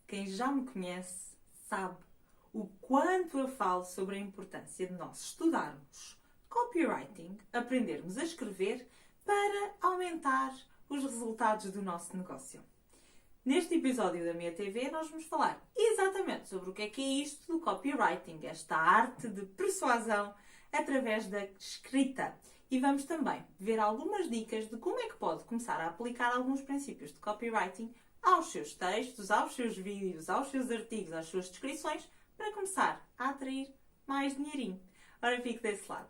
Quem já me conhece sabe o quanto eu falo sobre a importância de nós estudarmos copywriting, aprendermos a escrever para aumentar os resultados do nosso negócio. Neste episódio da Minha TV nós vamos falar exatamente sobre o que é isto do copywriting, esta arte de persuasão através da escrita. E vamos também ver algumas dicas de como é que pode começar a aplicar alguns princípios de copywriting aos seus textos, aos seus vídeos, aos seus artigos, às suas descrições, para começar a atrair mais dinheirinho. Ora, fique desse lado.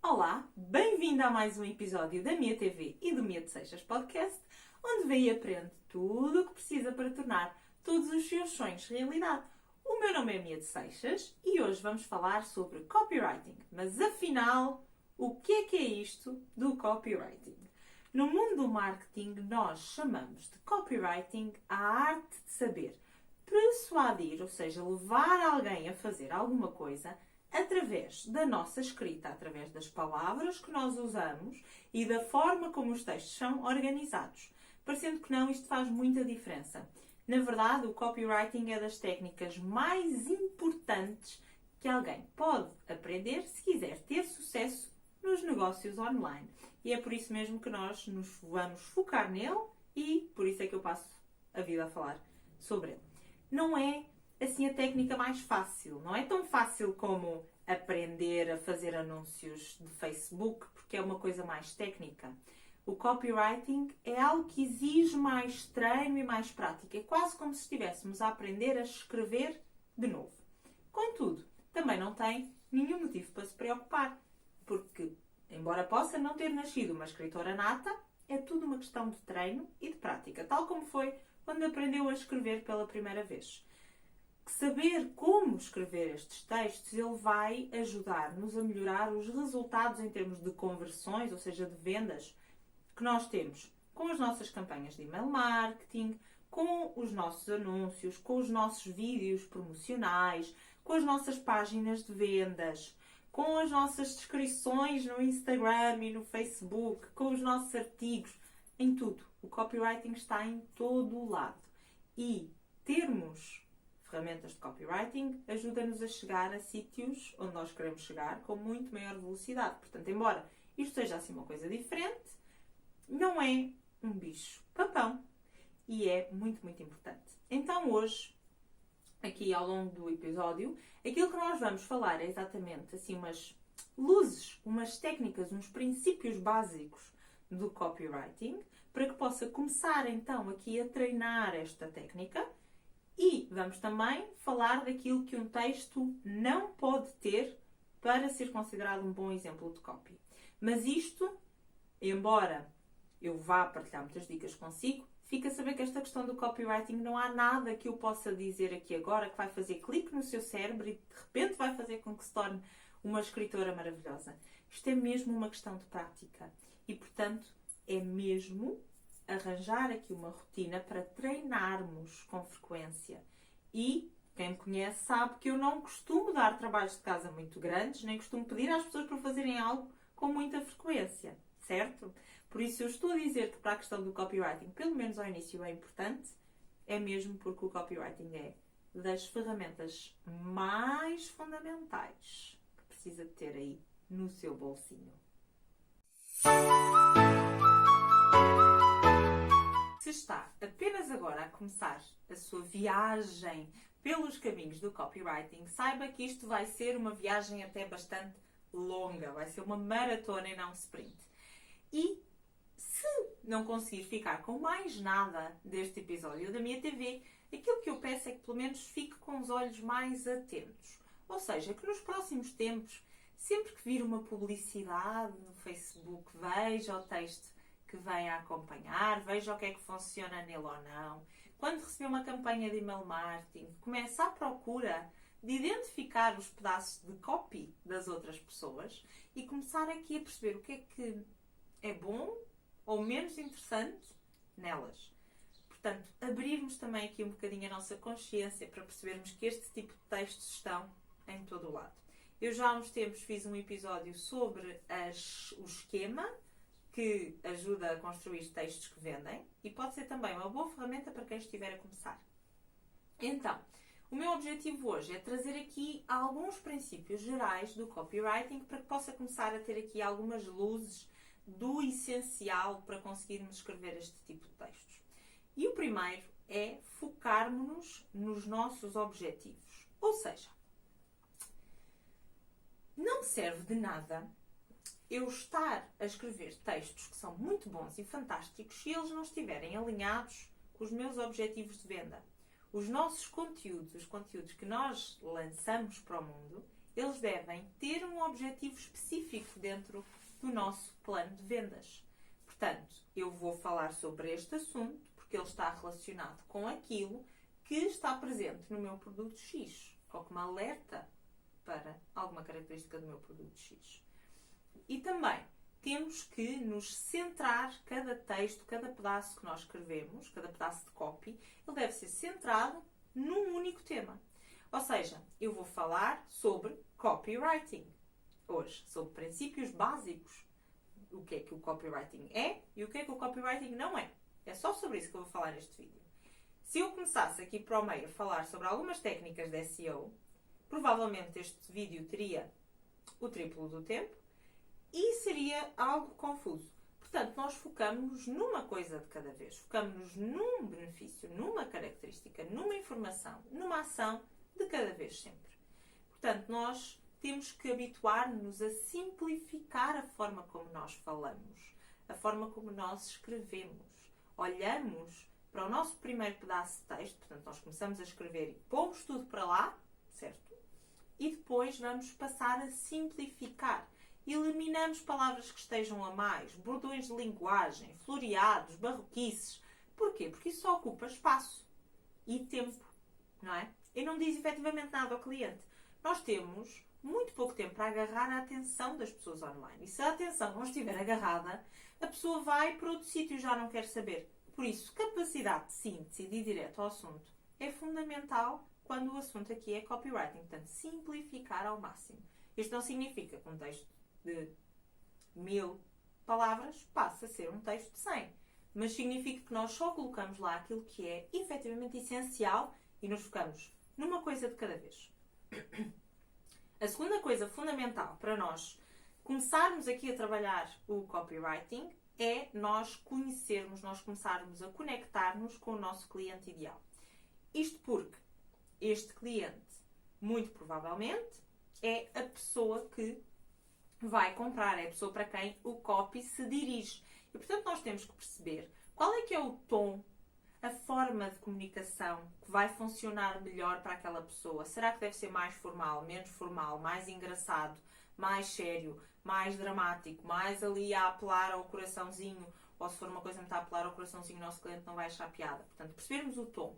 Olá, bem-vindo a mais um episódio da Minha TV e do Mia de Seixas Podcast, onde vem e aprende tudo o que precisa para tornar todos os seus sonhos realidade. O meu nome é Mia de Seixas e hoje vamos falar sobre copywriting. Mas afinal, o que é isto do copywriting? No mundo do marketing, nós chamamos de copywriting a arte de saber persuadir, ou seja, levar alguém a fazer alguma coisa através da nossa escrita, através das palavras que nós usamos e da forma como os textos são organizados. Parecendo que não, isto faz muita diferença. Na verdade, o copywriting é das técnicas mais importantes que alguém pode aprender se quiser ter sucesso nos negócios online. E é por isso mesmo que nós nos vamos focar nele e por isso é que eu passo a vida a falar sobre ele. Não é assim a técnica mais fácil. Não é tão fácil como aprender a fazer anúncios de Facebook, porque é uma coisa mais técnica. O copywriting é algo que exige mais treino e mais prática. É quase como se estivéssemos a aprender a escrever de novo. Contudo, também não tem nenhum motivo para se preocupar, porque, embora possa não ter nascido uma escritora nata, é tudo uma questão de treino e de prática, tal como foi quando aprendeu a escrever pela primeira vez. Saber como escrever estes textos, ele vai ajudar-nos a melhorar os resultados em termos de conversões, ou seja, de vendas, que nós temos com as nossas campanhas de email marketing, com os nossos anúncios, com os nossos vídeos promocionais, com as nossas páginas de vendas, com as nossas descrições no Instagram e no Facebook, com os nossos artigos, em tudo. O copywriting está em todo o lado. E termos ferramentas de copywriting ajuda-nos a chegar a sítios onde nós queremos chegar com muito maior velocidade. Portanto, embora isto seja assim uma coisa diferente, não é um bicho papão e é muito, muito importante. Então hoje, aqui ao longo do episódio, aquilo que nós vamos falar é exatamente assim umas luzes, umas técnicas, uns princípios básicos do copywriting para que possa começar então aqui a treinar esta técnica. E vamos também falar daquilo que um texto não pode ter para ser considerado um bom exemplo de copy. Mas isto, embora eu vá partilhar muitas dicas consigo, fica a saber que esta questão do copywriting não há nada que eu possa dizer aqui agora que vai fazer clique no seu cérebro e de repente vai fazer com que se torne uma escritora maravilhosa. Isto é mesmo uma questão de prática e, portanto, é mesmo arranjar aqui uma rotina para treinarmos com frequência. E quem me conhece sabe que eu não costumo dar trabalhos de casa muito grandes, nem costumo pedir às pessoas para fazerem algo com muita frequência, certo? Por isso eu estou a dizer que para a questão do copywriting, pelo menos ao início, é importante, é mesmo porque o copywriting é das ferramentas mais fundamentais que precisa de ter aí no seu bolsinho. Se está apenas agora a começar a sua viagem pelos caminhos do copywriting, saiba que isto vai ser uma viagem até bastante longa, vai ser uma maratona e não um sprint. E se não conseguir ficar com mais nada deste episódio da Minha TV, aquilo que eu peço é que pelo menos fique com os olhos mais atentos. Ou seja, que nos próximos tempos, sempre que vir uma publicidade no Facebook, veja o texto que vem a acompanhar, veja o que é que funciona nele ou não. Quando receber uma campanha de email marketing, comece à procura de identificar os pedaços de copy das outras pessoas e começar aqui a perceber o que é bom ou menos interessante nelas. Portanto, abrirmos também aqui um bocadinho a nossa consciência para percebermos que este tipo de textos estão em todo o lado. Eu já há uns tempos fiz um episódio sobre o esquema que ajuda a construir textos que vendem e pode ser também uma boa ferramenta para quem estiver a começar. Então, o meu objetivo hoje é trazer aqui alguns princípios gerais do copywriting para que possa começar a ter aqui algumas luzes do essencial para conseguirmos escrever este tipo de textos. E o primeiro é focarmos-nos nos nossos objetivos. Ou seja, não serve de nada eu estar a escrever textos que são muito bons e fantásticos se eles não estiverem alinhados com os meus objetivos de venda. Os nossos conteúdos, os conteúdos que nós lançamos para o mundo, eles devem ter um objetivo específico dentro do nosso plano de vendas. Portanto, eu vou falar sobre este assunto porque ele está relacionado com aquilo que está presente no meu produto X, ou que me alerta para alguma característica do meu produto X. E também temos que nos centrar, cada texto, cada pedaço que nós escrevemos, cada pedaço de copy, ele deve ser centrado num único tema. Ou seja, eu vou falar sobre copywriting hoje, sobre princípios básicos. O que é que o copywriting é e o que é que o copywriting não é. É só sobre isso que eu vou falar neste vídeo. Se eu começasse aqui para o meio a falar sobre algumas técnicas de SEO, provavelmente este vídeo teria o triplo do tempo e seria algo confuso. Portanto, nós focamos numa coisa de cada vez. Focamos num benefício, numa característica, numa informação, numa ação de cada vez sempre. Portanto, nós temos que habituar-nos a simplificar a forma como nós falamos, a forma como nós escrevemos. Olhamos para o nosso primeiro pedaço de texto, portanto, nós começamos a escrever e pomos tudo para lá, certo? E depois vamos passar a simplificar. Eliminamos palavras que estejam a mais, bordões de linguagem, floreados, barroquices. Porquê? Porque isso só ocupa espaço e tempo, não é? E não diz efetivamente nada ao cliente. Nós temos muito pouco tempo para agarrar a atenção das pessoas online. E se a atenção não estiver agarrada, a pessoa vai para outro sítio e já não quer saber. Por isso, capacidade de síntese e de ir direto ao assunto é fundamental quando o assunto aqui é copywriting. Portanto, simplificar ao máximo. Isto não significa que um texto de 1000 palavras passa a ser um texto de 100. Mas significa que nós só colocamos lá aquilo que é efetivamente essencial e nos focamos numa coisa de cada vez. A segunda coisa fundamental para nós começarmos aqui a trabalhar o copywriting é nós conhecermos, nós começarmos a conectar-nos com o nosso cliente ideal. Isto porque este cliente, muito provavelmente, é a pessoa que vai comprar, é a pessoa para quem o copy se dirige. E, portanto, nós temos que perceber qual é que é o tom, a forma de comunicação que vai funcionar melhor para aquela pessoa. Será que deve ser mais formal, menos formal, mais engraçado, mais sério, mais dramático, mais ali a apelar ao coraçãozinho, ou se for uma coisa muito a apelar ao coraçãozinho, o nosso cliente não vai achar piada. Portanto, percebermos o tom.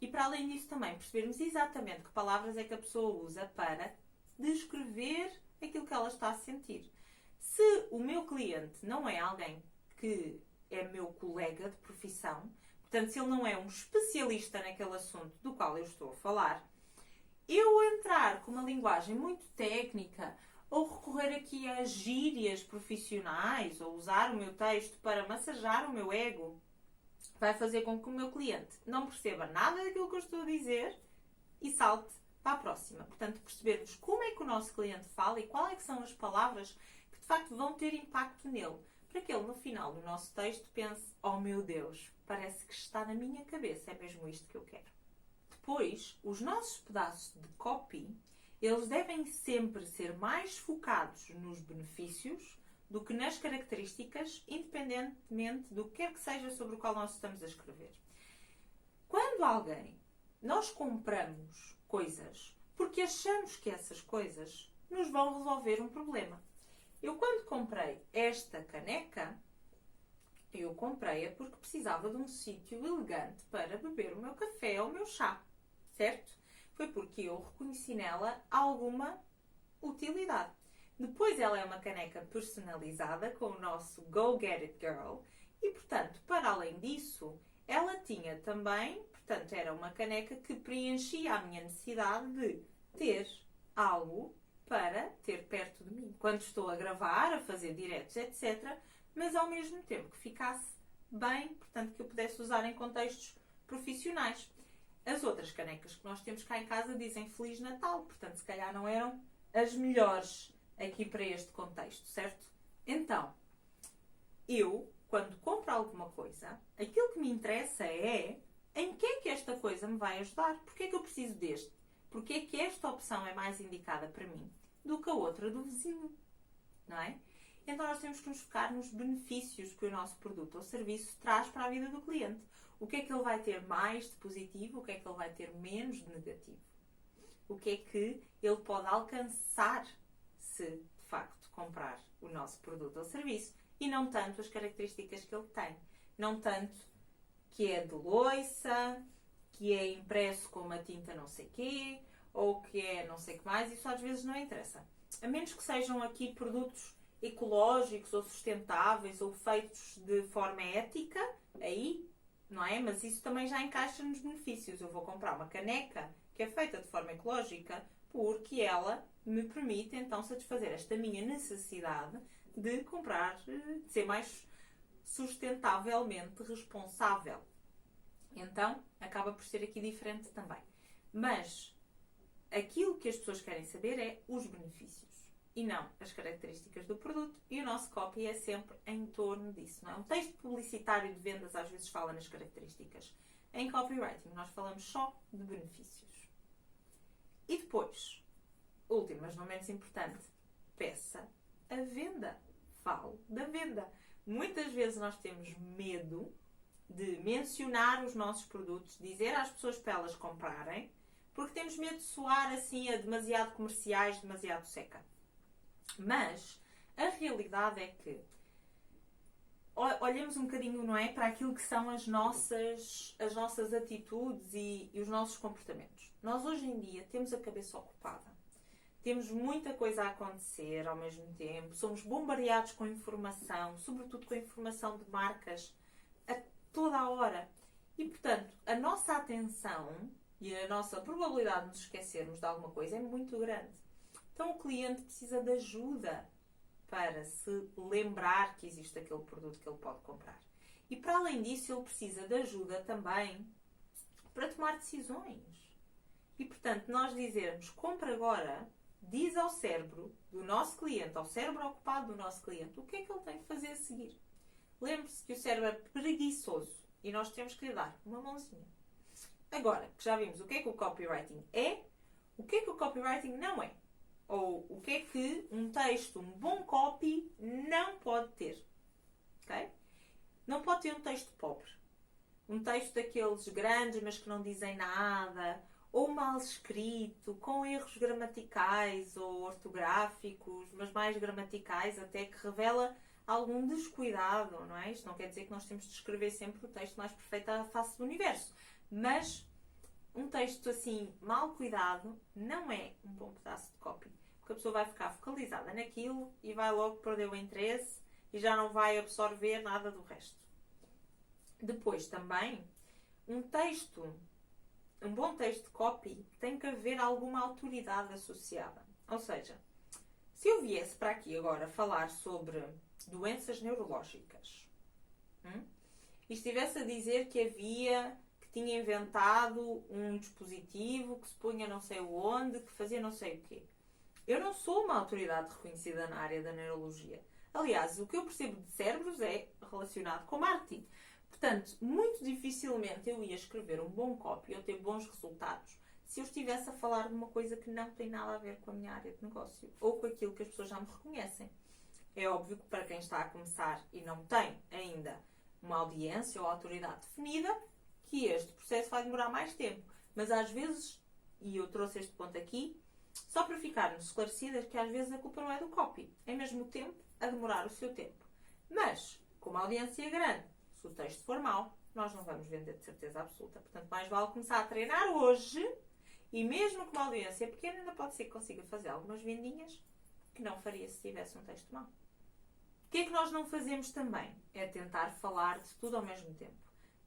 E, para além disso, também percebermos exatamente que palavras é que a pessoa usa para descrever aquilo que ela está a sentir. Se o meu cliente não é alguém que é meu colega de profissão, portanto, se ele não é um especialista naquele assunto do qual eu estou a falar, eu entrar com uma linguagem muito técnica ou recorrer aqui a gírias profissionais ou usar o meu texto para massajar o meu ego, vai fazer com que o meu cliente não perceba nada daquilo que eu estou a dizer e salte para a próxima. Portanto, percebermos como é que o nosso cliente fala e quais é que são as palavras que de facto vão ter impacto nele. Para que ele no final do nosso texto pense: oh meu Deus, parece que está na minha cabeça, é mesmo isto que eu quero. Depois, os nossos pedaços de copy, eles devem sempre ser mais focados nos benefícios do que nas características, independentemente do que quer que seja sobre o qual nós estamos a escrever. Quando nós compramos coisas porque achamos que essas coisas nos vão resolver um problema. Eu, quando comprei esta caneca, eu comprei-a porque precisava de um sítio elegante para beber o meu café ou o meu chá, certo? Foi porque eu reconheci nela alguma utilidade. Depois ela é uma caneca personalizada com o nosso Go Get It Girl e, portanto, para além disso, ela tinha também, portanto, era uma caneca que preenchia a minha necessidade de ter algo para ter perto de mim. Quando estou a gravar, a fazer diretos, etc., mas ao mesmo tempo que ficasse bem, portanto que eu pudesse usar em contextos profissionais. As outras canecas que nós temos cá em casa dizem Feliz Natal, portanto se calhar não eram as melhores aqui para este contexto, certo? Então, eu, quando compro alguma coisa, aquilo que me interessa é em que é que esta coisa me vai ajudar. Porquê é que eu preciso deste? Porquê é que esta opção é mais indicada para mim do que a outra do vizinho? Não é? Então nós temos que nos focar nos benefícios que o nosso produto ou serviço traz para a vida do cliente. O que é que ele vai ter mais de positivo, o que é que ele vai ter menos de negativo. O que é que ele pode alcançar se, de facto, comprar o nosso produto ou serviço. E não tanto as características que ele tem. Não tanto que é de louça, que é impresso com uma tinta não sei quê, ou que é não sei o que mais. Isso às vezes não interessa. A menos que sejam aqui produtos ecológicos ou sustentáveis ou feitos de forma ética, aí, não é? Mas isso também já encaixa nos benefícios. Eu vou comprar uma caneca que é feita de forma ecológica porque ela me permite então satisfazer esta minha necessidade de comprar, de ser mais sustentavelmente responsável. Então, acaba por ser aqui diferente também. Mas, aquilo que as pessoas querem saber é os benefícios e não as características do produto, e o nosso copy é sempre em torno disso. Não é? Um texto publicitário de vendas às vezes fala nas características. Em copywriting nós falamos só de benefícios. E depois, último, mas não menos importante, peça a venda. Falo da venda. Muitas vezes nós temos medo de mencionar os nossos produtos, dizer às pessoas para elas comprarem, porque temos medo de soar assim a demasiado comerciais, demasiado seca. Mas a realidade é que olhemos um bocadinho, não é, para aquilo que são as nossas atitudes e os nossos comportamentos. Nós hoje em dia temos a cabeça ocupada. Temos muita coisa a acontecer ao mesmo tempo. Somos bombardeados com informação, sobretudo com a informação de marcas, a toda a hora. E, portanto, a nossa atenção e a nossa probabilidade de nos esquecermos de alguma coisa é muito grande. Então, o cliente precisa de ajuda para se lembrar que existe aquele produto que ele pode comprar. E, para além disso, ele precisa de ajuda também para tomar decisões. E, portanto, nós dizermos, compra agora, diz ao cérebro do nosso cliente, ao cérebro ocupado do nosso cliente, o que é que ele tem que fazer a seguir. Lembre-se que o cérebro é preguiçoso e nós temos que lhe dar uma mãozinha. Agora, que já vimos o que é que o copywriting é, o que é que o copywriting não é. Ou o que é que um texto, um bom copy, não pode ter. Ok? Não pode ter um texto pobre. Um texto daqueles grandes, mas que não dizem nada, ou mal escrito, com erros gramaticais ou ortográficos, mas mais gramaticais, até que revela algum descuidado, não é? Isto não quer dizer que nós temos de escrever sempre o texto mais perfeito à face do universo. Mas um texto assim, mal cuidado, não é um bom pedaço de copy. Porque a pessoa vai ficar focalizada naquilo e vai logo perder o interesse e já não vai absorver nada do resto. Depois também, um bom texto de copy tem que haver alguma autoridade associada. Ou seja, se eu viesse para aqui agora falar sobre doenças neurológicas e estivesse a dizer que tinha inventado um dispositivo que se punha não sei onde, que fazia não sei o quê. Eu não sou uma autoridade reconhecida na área da neurologia. Aliás, o que eu percebo de cérebros é relacionado com marketing. Portanto, muito dificilmente eu ia escrever um bom copy ou ter bons resultados se eu estivesse a falar de uma coisa que não tem nada a ver com a minha área de negócio ou com aquilo que as pessoas já me reconhecem. É óbvio que para quem está a começar e não tem ainda uma audiência ou autoridade definida, que este processo vai demorar mais tempo. Mas às vezes, e eu trouxe este ponto aqui, só para ficarmos esclarecidas que às vezes a culpa não é do copy. É mesmo o tempo a demorar o seu tempo. Mas, como a audiência é grande, se o texto for mau, nós não vamos vender de certeza absoluta. Portanto, mais vale começar a treinar hoje e mesmo com uma audiência pequena, ainda pode ser que consiga fazer algumas vendinhas que não faria se tivesse um texto mau. O que é que nós não fazemos também? É tentar falar de tudo ao mesmo tempo.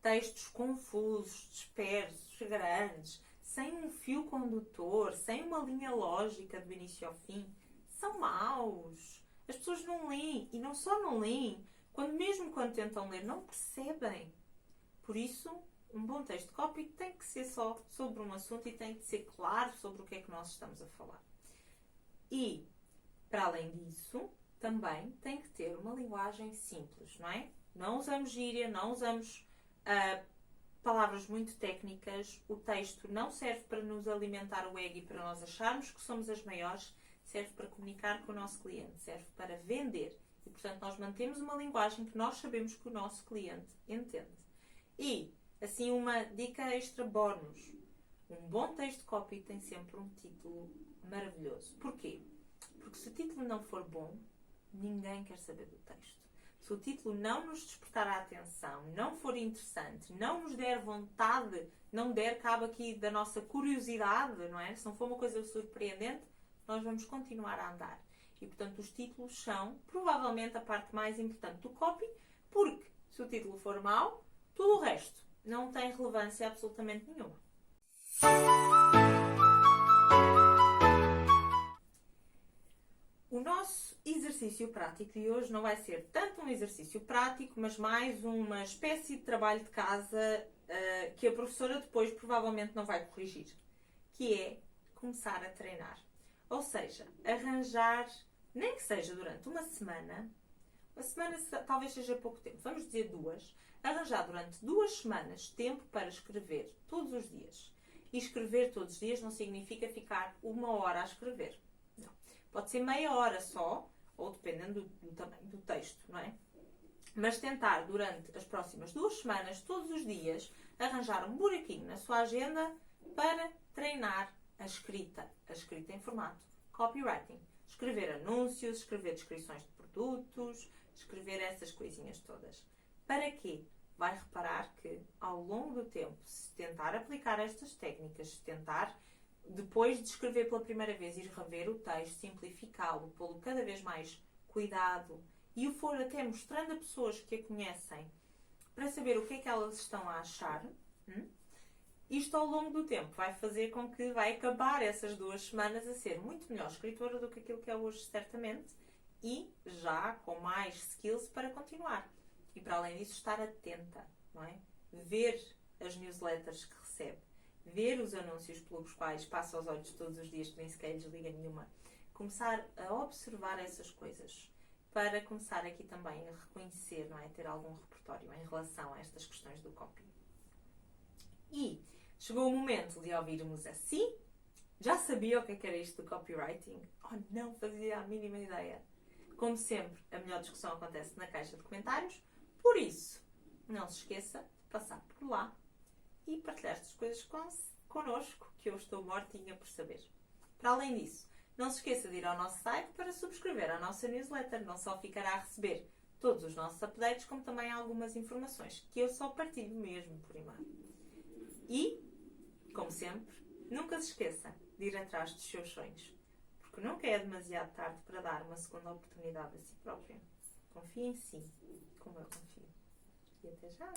Textos confusos, dispersos, grandes, sem um fio condutor, sem uma linha lógica do início ao fim, são maus. As pessoas não leem, e não só não leem, mesmo quando tentam ler, não percebem. Por isso, um bom texto de copy tem que ser só sobre um assunto e tem que ser claro sobre o que é que nós estamos a falar. E, para além disso, também tem que ter uma linguagem simples, não é? Não usamos gíria, não usamos palavras muito técnicas. O texto não serve para nos alimentar o ego e para nós acharmos que somos as maiores. Serve para comunicar com o nosso cliente, serve para vender. E, portanto, nós mantemos uma linguagem que nós sabemos que o nosso cliente entende. E, assim, uma dica extra bónus. Um bom texto de copy tem sempre um título maravilhoso. Porquê? Porque se o título não for bom, ninguém quer saber do texto. Se o título não nos despertar a atenção, não for interessante, não nos der vontade, não der cabo aqui da nossa curiosidade, não é? Se não for uma coisa surpreendente, nós vamos continuar a andar. E, portanto, os títulos são provavelmente a parte mais importante do copy, porque se o título for mau, tudo o resto não tem relevância absolutamente nenhuma. O nosso exercício prático de hoje não vai ser tanto um exercício prático, mas mais uma espécie de trabalho de casa que a professora depois provavelmente não vai corrigir, que é começar a treinar. Ou seja, arranjar, nem que seja durante uma semana talvez seja pouco tempo, vamos dizer 2, arranjar durante 2 semanas tempo para escrever todos os dias. E escrever todos os dias não significa ficar 1 hora a escrever. Não. Pode ser meia hora só, ou dependendo do tamanho do texto, não é? Mas tentar durante as próximas 2 semanas, todos os dias, arranjar um buraquinho na sua agenda para treinar a escrita em formato copywriting. Escrever anúncios, escrever descrições de produtos, escrever essas coisinhas todas. Para quê? Vai reparar que, ao longo do tempo, se tentar aplicar estas técnicas, se tentar, depois de escrever pela primeira vez, ir rever o texto, simplificá-lo, pô-lo cada vez mais cuidado e o for até mostrando a pessoas que a conhecem para saber o que é que elas estão a achar, isto ao longo do tempo vai fazer com que vai acabar essas 2 semanas a ser muito melhor escritora do que aquilo que é hoje, certamente, e já com mais skills para continuar. E para além disso, estar atenta, não é? Ver as newsletters que recebe, ver os anúncios pelos quais passa os olhos todos os dias, que nem sequer desliga nenhuma. Começar a observar essas coisas para começar aqui também a reconhecer, não é? Ter algum repertório em relação a estas questões do copy. E chegou o momento de ouvirmos assim. Já sabia o que era isto do copywriting? Oh, não fazia a mínima ideia. Como sempre, a melhor discussão acontece na caixa de comentários. Por isso, não se esqueça de passar por lá e partilhar estas coisas connosco, que eu estou mortinha por saber. Para além disso, não se esqueça de ir ao nosso site para subscrever a nossa newsletter. Não só ficará a receber todos os nossos updates, como também algumas informações que eu só partilho mesmo por e-mail. E, como sempre, nunca se esqueça de ir atrás dos seus sonhos, porque nunca é demasiado tarde para dar uma segunda oportunidade a si próprio. Confie em si, como eu confio. E até já!